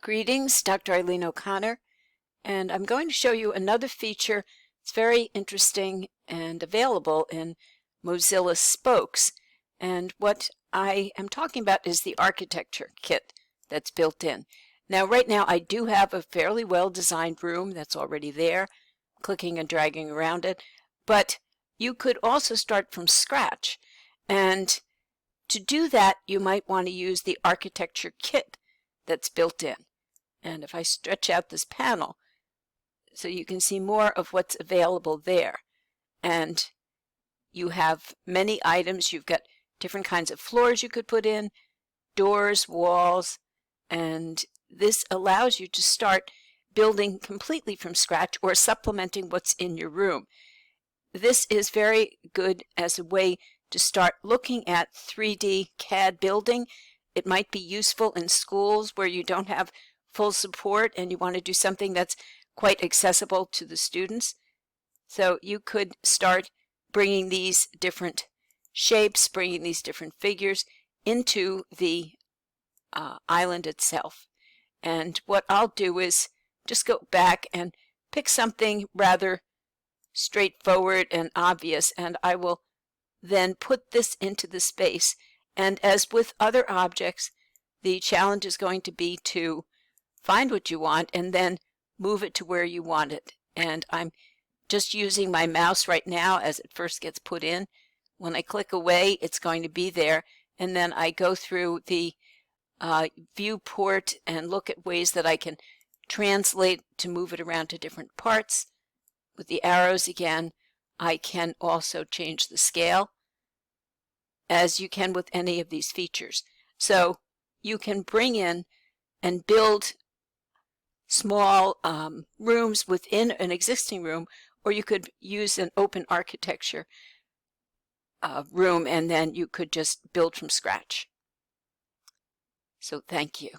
Greetings, Dr. Eileen O'Connor, and I'm going to show you another feature. It's very interesting and available in Mozilla Spokes. And what I am talking about is the architecture kit that's built in. Now, right now, I do have a fairly well-designed room that's already there, clicking and dragging around it, but you could also start from scratch. And to do that, you might want to use the architecture kit that's built in. And if I stretch out this panel, so you can see more of what's available there. And you have many items. You've got different kinds of floors you could put in, doors, walls, and this allows you to start building completely from scratch or supplementing what's in your room. This is very good as a way to start looking at 3D CAD building. It might be useful in schools where you don't have full support and you want to do something that's quite accessible to the students. So you could start bringing these different shapes, bringing these different figures into the island itself. And what I'll do is just go back and pick something rather straightforward and obvious, and I will then put this into the space. And as with other objects, the challenge is going to be to find what you want and then move it to where you want it. And I'm just using my mouse right now as it first gets put in. When I click away, it's going to be there, and then I go through the viewport and look at ways that I can translate to move it around to different parts. With the arrows again, I can also change the scale, as you can with any of these features. So you can bring in and build small rooms within an existing room, or you could use an open architecture room and then you could just build from scratch. So thank you.